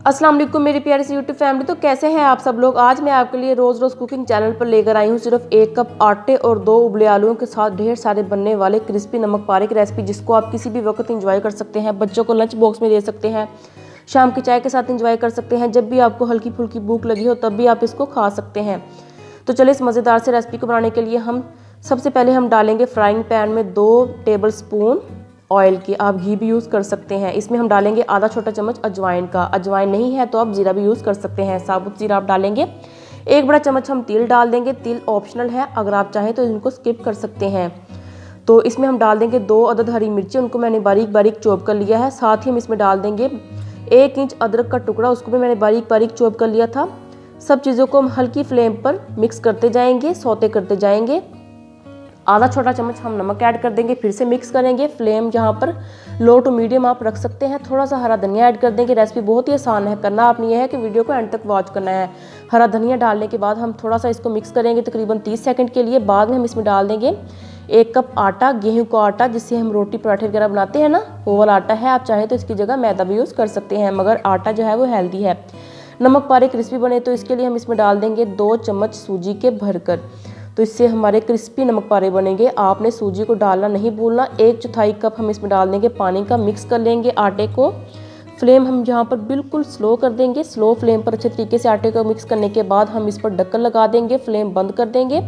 अस्सलाम वालेकुम मेरी प्यारी सी यूट्यूब फैमिली। तो कैसे हैं आप सब लोग। आज मैं आपके लिए रोज़ रोज़ कुकिंग चैनल पर लेकर आई हूँ सिर्फ 1 कप आटे और 2 उबले आलूओं के साथ ढेर सारे बनने वाले क्रिस्पी नमक पारे की रेसिपी, जिसको आप किसी भी वक्त इंजॉय कर सकते हैं। बच्चों को लंच बॉक्स में दे सकते हैं, शाम की चाय के साथ इंजॉय कर सकते हैं। जब भी आपको हल्की फुल्की भूख लगी हो तब भी आप इसको खा सकते हैं। तो चलिए इस मज़ेदार से रेसिपी को बनाने के लिए हम सबसे पहले हम डालेंगे फ्राइंग पैन में 2 टेबल स्पून ऑयल की, आप घी भी यूज़ कर सकते हैं। इसमें हम डालेंगे आधा छोटा चम्मच अजवाइन का, अजवाइन नहीं है तो आप जीरा भी यूज़ कर सकते हैं, साबुत जीरा आप डालेंगे। 1 बड़ा चम्मच हम तिल डाल देंगे, तिल ऑप्शनल है, अगर आप चाहें तो इनको स्किप कर सकते हैं। तो इसमें हम डाल देंगे 2 अदद हरी मिर्ची, उनको मैंने बारीक बारीक चॉप कर लिया है। साथ ही हम इसमें डाल देंगे 1 इंच अदरक का टुकड़ा, उसको भी मैंने बारीक बारीक चॉप कर लिया था। सब चीज़ों को हम हल्की फ्लेम पर मिक्स करते जाएंगे, सौते करते जाएंगे। आधा छोटा चम्मच हम नमक ऐड कर देंगे, फिर से मिक्स करेंगे। फ्लेम यहाँ पर लो टू मीडियम आप रख सकते हैं। थोड़ा सा हरा धनिया ऐड कर देंगे। रेसिपी बहुत ही आसान है, करना आपने यह है कि वीडियो को एंड तक वॉच करना है। हरा धनिया डालने के बाद हम थोड़ा सा इसको मिक्स करेंगे तकरीबन 30 सेकंड के लिए। बाद में हम इसमें डाल देंगे 1 कप आटा, गेहूँ का आटा जिससे हम रोटी पराठे वगैरह बनाते हैं ना, वो वाला आटा है। आप चाहें तो इसकी जगह मैदा भी यूज़ कर सकते हैं, मगर आटा जो है वो हेल्दी है। नमक पारे क्रिस्पी बने तो इसके लिए हम इसमें डाल देंगे 2 चम्मच सूजी के भरकर, तो इससे हमारे क्रिस्पी नमक पारे बनेंगे। आपने सूजी को डालना नहीं भूलना। 1/4 कप हम इसमें डाल देंगे पानी का, मिक्स कर लेंगे आटे को। फ्लेम हम यहाँ पर बिल्कुल स्लो कर देंगे। स्लो फ्लेम पर अच्छे तरीके से आटे को मिक्स करने के बाद हम इस पर ढक्कन लगा देंगे, फ्लेम बंद कर देंगे।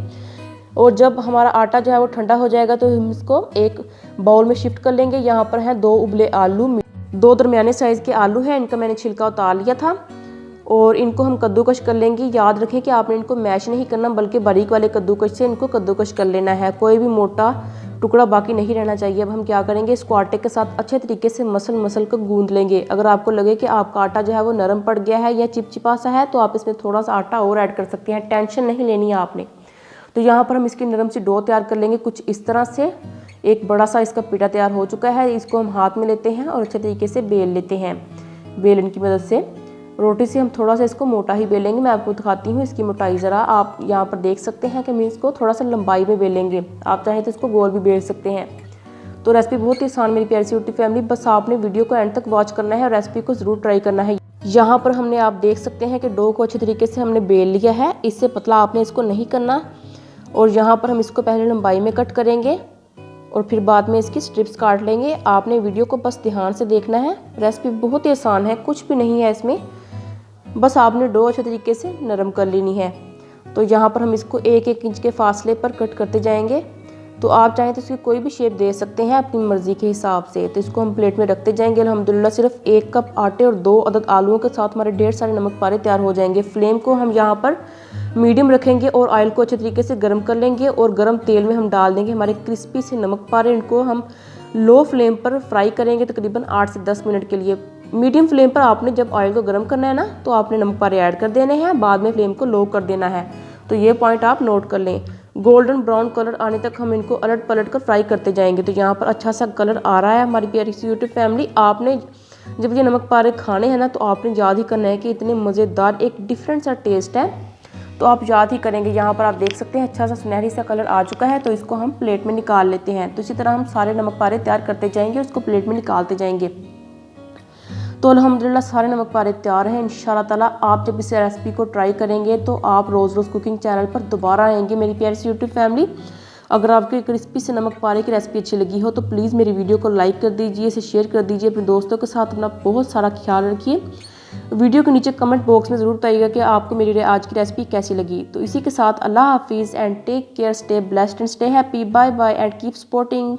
और जब हमारा आटा जो है वो ठंडा हो जाएगा तो हम इसको एक बाउल में शिफ्ट कर लेंगे। यहाँ पर हैं 2 उबले आलू, 2 दरमियाने साइज़ के आलू हैं, इनका मैंने छिलका उतार लिया था और इनको हम कद्दूकश कर लेंगे। याद रखें कि आपने इनको मैश नहीं करना, बल्कि बारीक वाले कद्दूकश से इनको कद्दूकश कर लेना है। कोई भी मोटा टुकड़ा बाकी नहीं रहना चाहिए। अब हम क्या करेंगे, इसको आटे के साथ अच्छे तरीके से मसल कर गूंद लेंगे। अगर आपको लगे कि आपका आटा जो है वो नरम पड़ गया है या चिपचिपा सा है तो आप इसमें थोड़ा सा आटा और ऐड कर सकते हैं, टेंशन नहीं लेनी है आपने। तो यहाँ पर हम इसकी नरम सी डो तैयार कर लेंगे कुछ इस तरह से। एक बड़ा सा इसका पीटा तैयार हो चुका है, इसको हम हाथ में लेते हैं और अच्छे तरीके से बेल लेते हैं। बेलन की मदद से, रोटी से हम थोड़ा सा इसको मोटा ही बेलेंगे। मैं आपको दिखाती हूँ इसकी मोटाई ज़रा, आप यहाँ पर देख सकते हैं कि हम इसको थोड़ा सा लंबाई में बेलेंगे। आप चाहें तो इसको गोल भी बेल सकते हैं। तो रेसिपी बहुत ही आसान मेरी प्यारी सी यूट्यूब फैमिली, बस आपने वीडियो को एंड तक वॉच करना है और रेसिपी को ज़रूर ट्राई करना है। यहाँ पर हमने, आप देख सकते हैं कि डो को अच्छे तरीके से हमने बेल लिया है, इससे पतला आपने इसको नहीं करना। और यहाँ पर हम इसको पहले लंबाई में कट करेंगे और फिर बाद में इसकी स्ट्रिप्स काट लेंगे। आपने वीडियो को बस ध्यान से देखना है। रेसिपी बहुत ही आसान है, कुछ भी नहीं है इसमें, बस आपने डो अच्छे तरीके से नरम कर लेनी है। तो यहाँ पर हम इसको 1-1 इंच के फासले पर कट करते जाएंगे। तो आप चाहें तो इसकी कोई भी शेप दे सकते हैं अपनी मर्ज़ी के हिसाब से। तो इसको हम प्लेट में रखते जाएंगे। अल्हम्दुलिल्लाह सिर्फ 1 कप आटे और 2 अदद आलूओं के साथ हमारे ढेर सारे नमक पारे तैयार हो जाएंगे। फ्लेम को हम यहाँ पर मीडियम रखेंगे और ऑयल को अच्छे तरीके से गर्म कर लेंगे और गर्म तेल में हम डाल देंगे हमारे क्रिस्पी से नमक पारे। इनको हम लो फ्लेम पर फ्राई करेंगे तकरीबन 8 से 10 मिनट के लिए। मीडियम फ्लेम पर आपने जब ऑयल को गर्म करना है ना, तो आपने नमक पारे ऐड कर देने हैं, बाद में फ्लेम को लो कर देना है। तो ये पॉइंट आप नोट कर लें। गोल्डन ब्राउन कलर आने तक हम इनको अलट पलट कर फ्राई करते जाएंगे। तो यहाँ पर अच्छा सा कलर आ रहा है हमारी प्यारी सी यूट्यूब फैमिली। आपने जब ये नमक पारे खाने हैं ना, तो आपने याद ही करना है कि इतने मज़ेदार एक डिफरेंट सा टेस्ट है, तो आप याद ही करेंगे। यहाँ पर आप देख सकते हैं अच्छा सा सुनहरी सा कलर आ चुका है। तो इसको हम प्लेट में निकाल लेते हैं। तो इसी तरह हम सारे नमक पारे तैयार करते जाएंगे, उसको प्लेट में निकालते जाएंगे। तो अल्हम्दुलिल्लाह सारे नमक पारे तैयार हैं। इंशाल्लाह ताला आप जब इस रेसिपी को ट्राई करेंगे तो आप रोज़ रोज़ कुकिंग चैनल पर दोबारा आएंगे मेरी प्यारी सी यूट्यूब फैमिली। अगर आपको क्रिस्पी से नमक पारे की रेसिपी अच्छी लगी हो तो प्लीज़ मेरी वीडियो को लाइक कर दीजिए, इसे शेयर कर दीजिए अपने दोस्तों के साथ। अपना बहुत सारा ख्याल रखिए। वीडियो के नीचे कमेंट बॉक्स में ज़रूर बताइएगा कि आपको मेरी आज की रेसिपी कैसी लगी। तो इसी के साथ अल्लाह हाफिज़ and take care, stay blessed and stay happy. Bye bye and keep supporting.